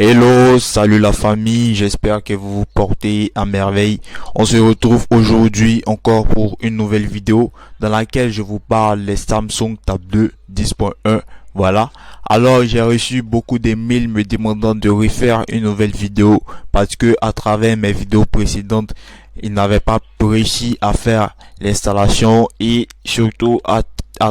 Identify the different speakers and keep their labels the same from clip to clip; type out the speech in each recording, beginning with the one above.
Speaker 1: Hello, salut la famille, j'espère que vous vous portez à merveille. On se retrouve aujourd'hui encore pour une nouvelle vidéo dans laquelle je vous parle des Samsung Tab 2 10.1. Voilà. Alors j'ai reçu beaucoup de mails me demandant de refaire une nouvelle vidéo parce que à travers mes vidéos précédentes, ils n'avaient pas réussi à faire l'installation et surtout à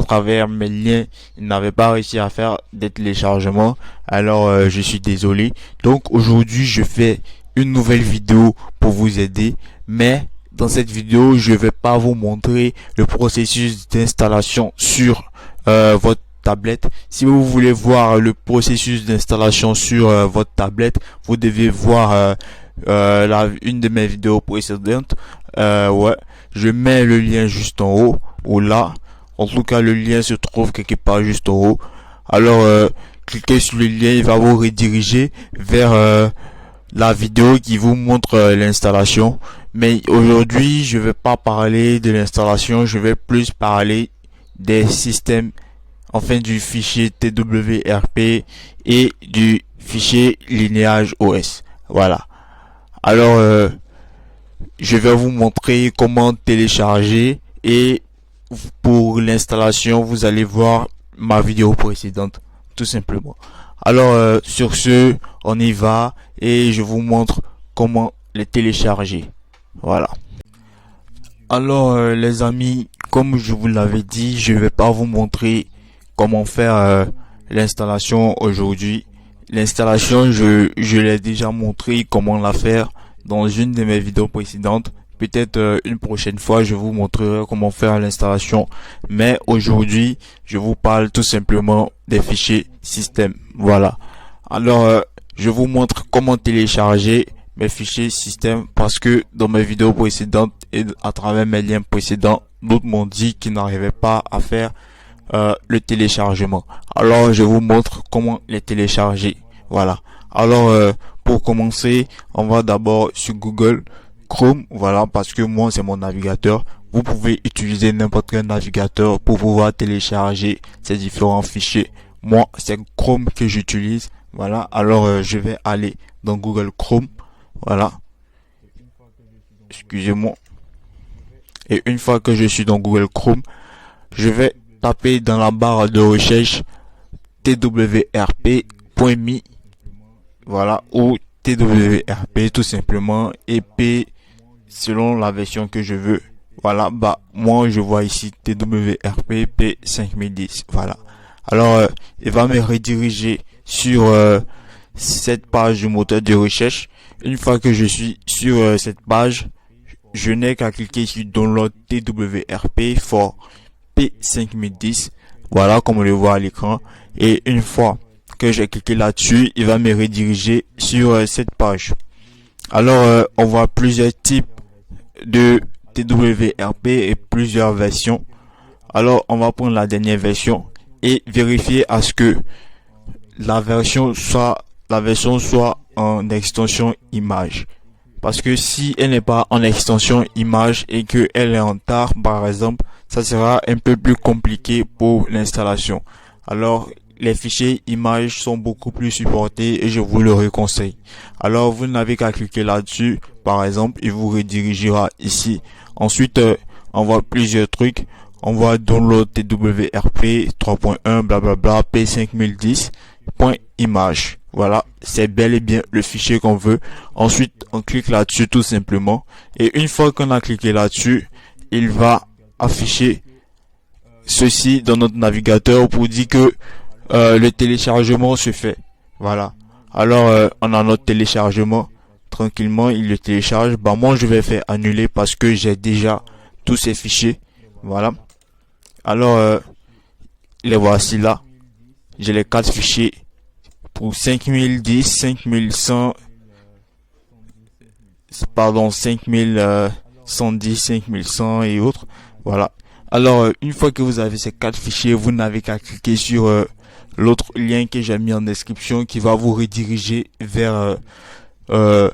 Speaker 1: travers mes liens, ils n'avaient pas réussi à faire des téléchargements. Alors je suis désolé. Donc aujourd'hui je fais une nouvelle vidéo pour vous aider, mais dans cette vidéo je vais pas vous montrer le processus d'installation sur votre tablette. Si vous voulez voir le processus d'installation sur votre tablette, vous devez voir une de mes vidéos précédentes. Ouais, je mets le lien juste en haut ou là. En tout cas, le lien se trouve quelque part juste en haut. Alors, cliquez sur le lien, il va vous rediriger vers la vidéo qui vous montre l'installation. Mais aujourd'hui, je vais pas parler de l'installation, je vais plus parler des systèmes, enfin du fichier TWRP et du fichier Lineage OS. Voilà. Alors, je vais vous montrer comment télécharger et pour l'installation, vous allez voir ma vidéo précédente, tout simplement. Alors, sur ce, on y va et je vous montre comment les télécharger. Voilà. Alors, les amis, comme je vous l'avais dit, je vais pas vous montrer comment faire l'installation aujourd'hui. L'installation, je l'ai déjà montré comment la faire dans une de mes vidéos précédentes. Peut-être une prochaine fois, je vous montrerai comment faire l'installation. Mais aujourd'hui, je vous parle tout simplement des fichiers système. Voilà. Alors, je vous montre comment télécharger mes fichiers système parce que dans mes vidéos précédentes et à travers mes liens précédents, d'autres m'ont dit qu'ils n'arrivaient pas à faire le téléchargement. Alors, je vous montre comment les télécharger. Voilà. Alors, pour commencer, on va d'abord sur Google Chrome, voilà, parce que moi c'est mon navigateur. Vous pouvez utiliser n'importe quel navigateur pour pouvoir télécharger ces différents fichiers. Moi c'est Chrome que j'utilise. Voilà, alors je vais aller dans Google Chrome. Voilà, excusez-moi. Et une fois que je suis dans Google Chrome, je vais taper dans la barre de recherche twrp.me, voilà, ou twrp tout simplement, et p selon la version que je veux. Voilà, bah moi je vois ici TWRP P5010. Voilà. Alors il va me rediriger sur cette page du moteur de recherche. Une fois que je suis sur cette page, je n'ai qu'à cliquer sur Download TWRP for P5010. Voilà, comme on le voit à l'écran. Et une fois que j'ai cliqué là-dessus, il va me rediriger sur cette page. Alors on voit plusieurs types de TWRP et plusieurs versions. Alors on va prendre la dernière version et vérifier à ce que la version soit en extension image. Parce que si elle n'est pas en extension image et que elle est en tar par exemple, ça sera un peu plus compliqué pour l'installation. Alors les fichiers images sont beaucoup plus supportés et je vous le conseille. Alors vous n'avez qu'à cliquer là-dessus, par exemple, il vous redirigera ici. Ensuite, on voit plusieurs trucs. On voit download TWRP 3.1 blablabla P5010.image. Voilà, c'est bel et bien le fichier qu'on veut. Ensuite, on clique là-dessus tout simplement. Et une fois qu'on a cliqué là-dessus, il va afficher ceci dans notre navigateur pour dire que le téléchargement se fait. Voilà. Alors on a notre téléchargement. Tranquillement il le télécharge. Bah moi je vais faire annuler parce que j'ai déjà tous ces fichiers. Voilà. Alors les voici là. J'ai les 4 fichiers pour 5010, 5100, pardon 5110, 5100 et autres. Voilà. Alors une fois que vous avez ces 4 fichiers, vous n'avez qu'à cliquer sur l'autre lien que j'ai mis en description qui va vous rediriger vers le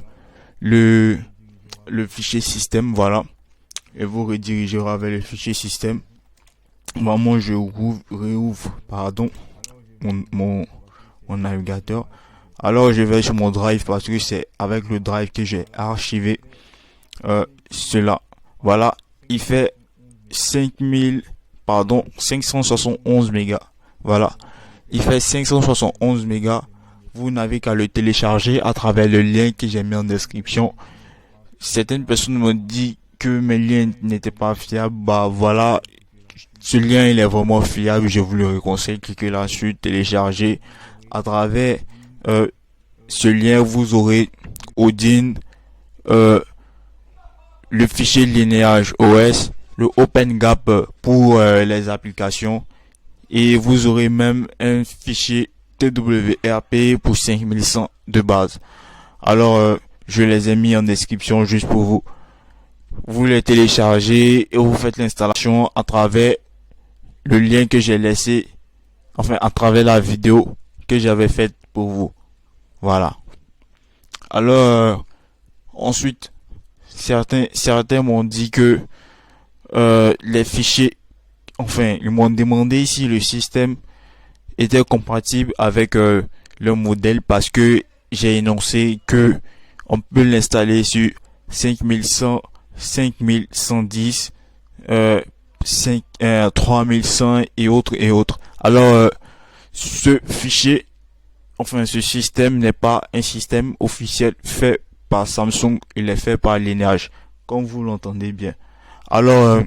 Speaker 1: fichier système. Voilà, et vous redirigera vers le fichier système. Moi je réouvre pardon mon navigateur. Alors je vais sur mon drive parce que c'est avec le drive que j'ai archivé cela. Voilà, il fait 571 mégas. Voilà, il fait 571 mégas. Vous n'avez qu'à le télécharger à travers le lien que j'ai mis en description. Certaines personnes m'ont dit que mes liens n'étaient pas fiables. Bah voilà, ce lien il est vraiment fiable. Je vous le conseille. Cliquez là-dessus, téléchargez. À travers ce lien, vous aurez Odin, le fichier Lineage OS, le Open Gap pour les applications, et vous aurez même un fichier TWRP pour 5100 de base. Alors je les ai mis en description juste pour vous. Vous les téléchargez et vous faites l'installation à travers le lien que j'ai laissé, enfin à travers la vidéo que j'avais faite pour vous. Voilà. Alors ensuite, certains m'ont dit que les fichiers, enfin ils m'ont demandé si le système était compatible avec le modèle, parce que j'ai énoncé que on peut l'installer sur 5100, 5110, 3100 et autres et autres. Alors ce fichier, enfin ce système n'est pas un système officiel fait par Samsung, il est fait par Lineage, comme vous l'entendez bien. Alors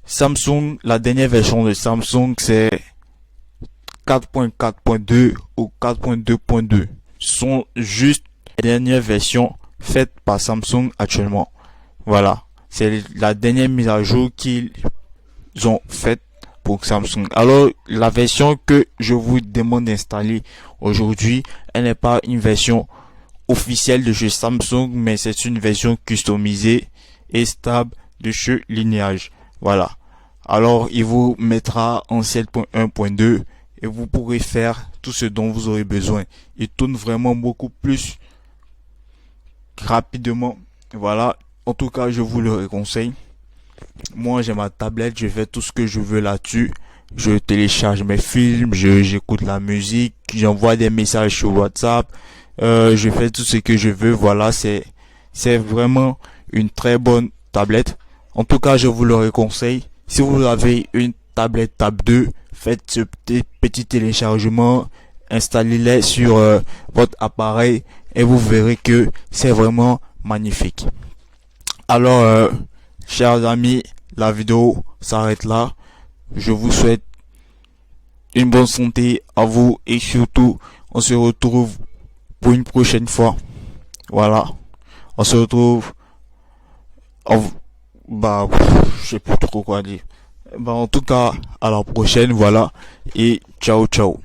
Speaker 1: Samsung, la dernière version de Samsung, c'est 4.4.2 ou 4.2.2. Sont juste les dernières versions faites par Samsung actuellement. Voilà, c'est la dernière mise à jour qu'ils ont faite pour Samsung. Alors la version que je vous demande d'installer aujourd'hui, elle n'est pas une version officielle de chez Samsung, mais c'est une version customisée et stable de chez Lineage. Voilà. Alors il vous mettra en 7.1.2 et vous pourrez faire tout ce dont vous aurez besoin. Il tourne vraiment beaucoup plus rapidement. Voilà. En tout cas, je vous le conseille. Moi, j'ai ma tablette, je fais tout ce que je veux là-dessus. Je télécharge mes films, j'écoute la musique, j'envoie des messages sur WhatsApp, je fais tout ce que je veux. Voilà, c'est vraiment une très bonne tablette. En tout cas, je vous le conseille. Si vous avez une tablette Tab 2, faites ce petit téléchargement, installez-les sur votre appareil et vous verrez que c'est vraiment magnifique. Alors, chers amis, la vidéo s'arrête là. Je vous souhaite une bonne santé à vous et surtout, on se retrouve pour une prochaine fois. Voilà, on se retrouve. Bah, je sais plus trop quoi dire. Bah, en tout cas, à la prochaine, voilà, et ciao, ciao.